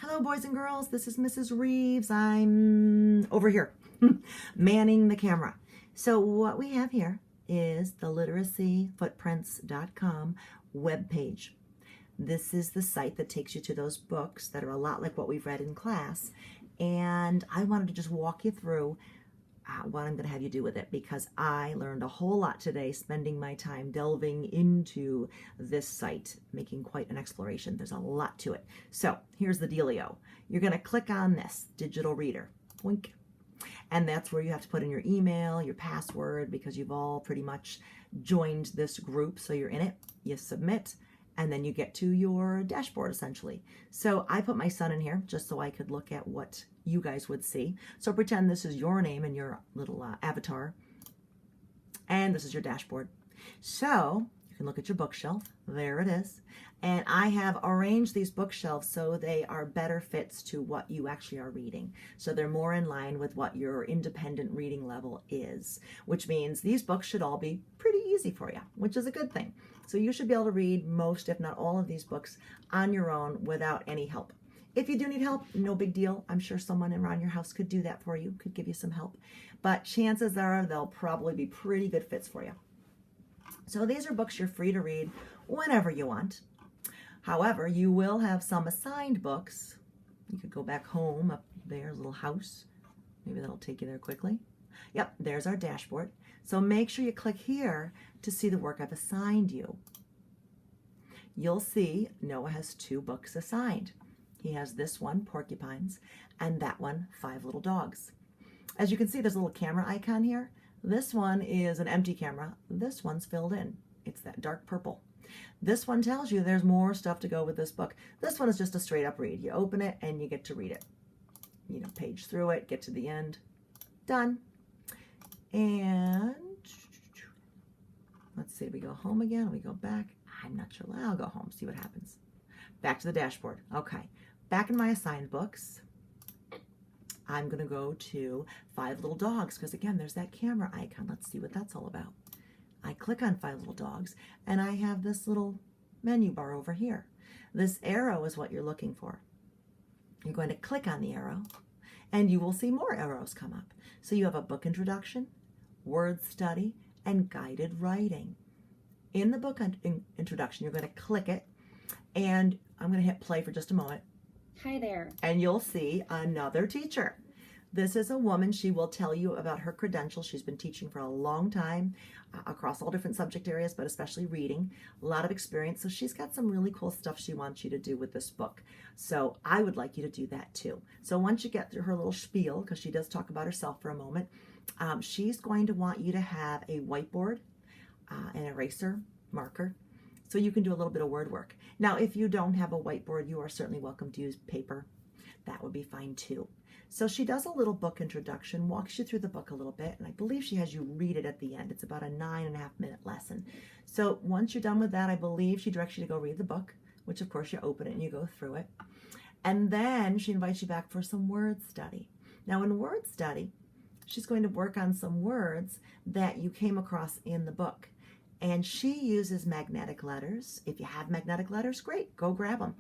Hello, boys and girls. This is Mrs. Reeves. I'm over here, manning the camera. So what we have here is the literacyfootprints.com webpage. This is the site that takes you to those books that are a lot like what we've read in class. And I wanted to just walk you through what I'm going to have you do with it, because I learned a whole lot today spending my time delving into this site, making quite an exploration. There's a lot to it. So here's the dealio. You're going to click on this digital reader. Boink. And that's where you have to put in your email, your password, because you've all pretty much joined this group. So you're in it, you submit, and then you get to your dashboard essentially. So I put my son in here just so I could look at what you guys would see. So pretend this is your name and your little avatar, and this is your dashboard. So you can look at your bookshelf. There it is. And I have arranged these bookshelves so they are better fits to what you actually are reading. So they're more in line with what your independent reading level is, which means these books should all be pretty easy for you, which is a good thing. So you should be able to read most, if not all, of these books on your own without any help. If you do need help, no big deal. I'm sure someone around your house could do that for you, could give you some help. But chances are they'll probably be pretty good fits for you. So these are books you're free to read whenever you want. However, you will have some assigned books. You could go back home, up there's a little house. Maybe that'll take you there quickly. Yep, there's our dashboard. So make sure you click here to see the work I've assigned you. You'll see Noah has 2 books assigned. He has this one, Porcupines, and that one, 5 Little Dogs. As you can see, there's a little camera icon here. This one is an empty camera. This one's filled in. It's that dark purple. This one tells you there's more stuff to go with this book. This one is just a straight up read. You open it and you get to read it. You know, page through it, get to the end. Done. And let's see, we go home again, we go back. I'm not sure. I'll go home, see what happens. Back to the dashboard. Okay, back in my assigned books, I'm going to go to 5 Little Dogs, because again, there's that camera icon. Let's see what that's all about. I click on 5 Little Dogs, and I have this little menu bar over here. This arrow is what you're looking for. You're going to click on the arrow, and you will see more arrows come up. So you have a book introduction, word study, and guided writing. In the book introduction, you're going to click it, and I'm going to hit play for just a moment. Hi there. And you'll see another teacher. This is a woman. She will tell you about her credentials. She's been teaching for a long time across all different subject areas, but especially reading. A lot of experience. So she's got some really cool stuff she wants you to do with this book. So I would like you to do that too. So once you get through her little spiel, because she does talk about herself for a moment, she's going to want you to have a whiteboard, an eraser, marker, so you can do a little bit of word work. Now, if you don't have a whiteboard, you are certainly welcome to use paper. That would be fine too. So she does a little book introduction, walks you through the book a little bit, and I believe she has you read it at the end. It's about a 9.5-minute lesson. So once you're done with that, I believe she directs you to go read the book, which of course you open it and you go through it. And then she invites you back for some word study. Now in word study, she's going to work on some words that you came across in the book. And she uses magnetic letters. If you have magnetic letters, great, go grab them.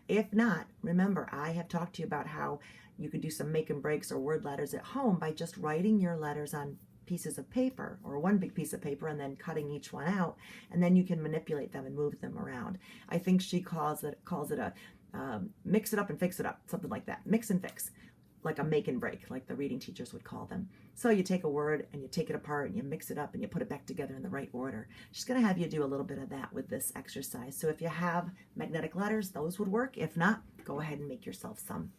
If not, remember, I have talked to you about how you could do some make and breaks or word letters at home by just writing your letters on pieces of paper, or one big piece of paper, and then cutting each one out, and then you can manipulate them and move them around. I think she calls it a mix it up and fix it up, something like that. Mix and fix, like a make and break, like the reading teachers would call them. So you take a word and you take it apart and you mix it up and you put it back together in the right order. She's going to have you do a little bit of that with this exercise. So if you have magnetic letters, those would work. If not, go ahead and make yourself some.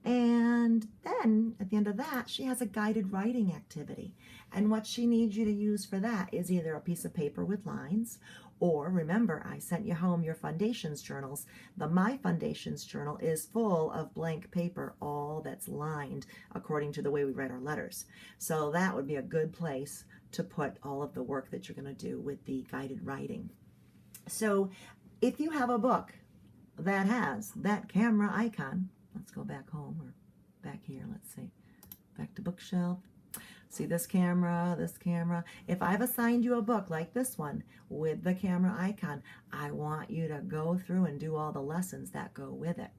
And then at the end of that, she has a guided writing activity. And what she needs you to use for that is either a piece of paper with lines, or remember, I sent you home your Foundations journals. The My Foundations journal is full of blank paper, all that's lined according to the way we write our letters. So that would be a good place to put all of the work that you're going to do with the guided writing. So if you have a book that has that camera icon, let's go back home or back here, let's see, back to bookshelf. See this camera, this camera. If I've assigned you a book like this one with the camera icon, I want you to go through and do all the lessons that go with it.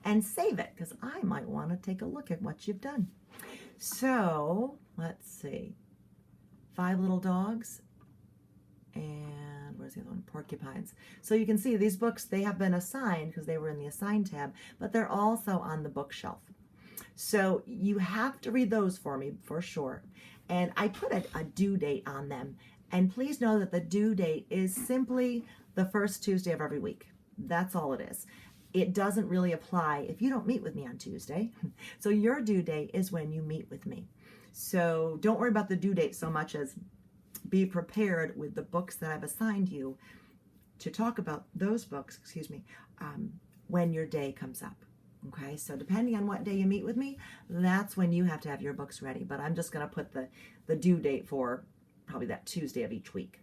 and save it, because I might want to take a look at what you've done. So let's see. 5 little dogs, and where's the other one? Porcupines. So you can see these books, they have been assigned because they were in the Assign tab, but they're also on the bookshelf. So you have to read those for me for sure. And I put a due date on them. And please know that the due date is simply the first Tuesday of every week. That's all it is. It doesn't really apply if you don't meet with me on Tuesday. So your due date is when you meet with me. So don't worry about the due date so much as be prepared with the books that I've assigned you to talk about those books, when your day comes up. Okay, so depending on what day you meet with me, that's when you have to have your books ready. But I'm just going to put the due date for probably that Tuesday of each week.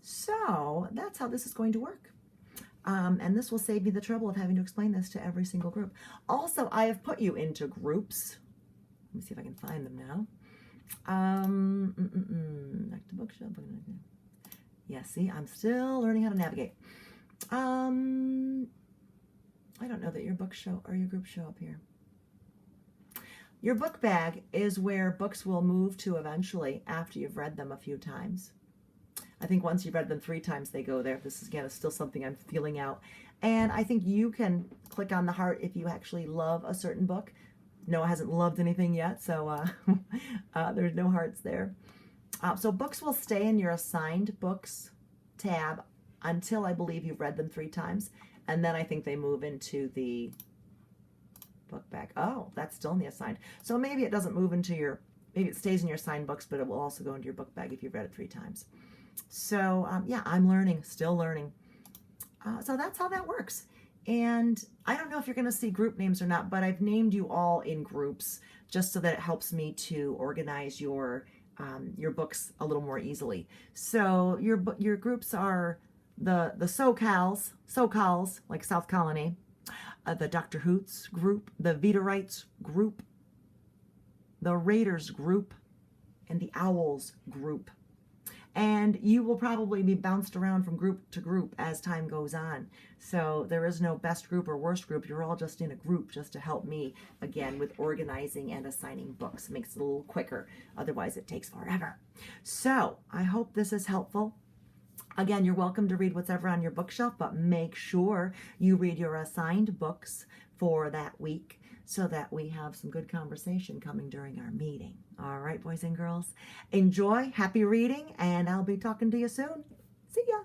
So that's how this is going to work. And this will save me the trouble of having to explain this to every single group. Also, I have put you into groups. Let me see if I can find them now. Back to bookshelf. Yeah, see, I'm still learning how to navigate. I don't know that your books show or your groups show up here. Your book bag is where books will move to eventually after you've read them a few times. I think once you've read them 3 times, they go there. This is, again, is still something I'm feeling out. And I think you can click on the heart if you actually love a certain book. Noah hasn't loved anything yet, so there's no hearts there. So books will stay in your assigned books tab until I believe you've read them 3 times. And then I think they move into the book bag. Oh, that's still in the assigned. So maybe it doesn't move into your, maybe it stays in your assigned books, but it will also go into your book bag if you've read it 3 times. So yeah, I'm learning, still learning. So that's how that works. And I don't know if you're going to see group names or not, but I've named you all in groups just so that it helps me to organize your books a little more easily. So your groups are the SoCals, like South Colony, the Dr. Hoots group, the Viterites group, the Raiders group, and the Owls group. And you will probably be bounced around from group to group as time goes on. So there is no best group or worst group. You're all just in a group just to help me, again, with organizing and assigning books. It makes it a little quicker. Otherwise, it takes forever. So I hope this is helpful. Again, you're welcome to read whatever on your bookshelf, but make sure you read your assigned books for that week so that we have some good conversation coming during our meeting. All right, boys and girls, enjoy, happy reading, and I'll be talking to you soon. See ya.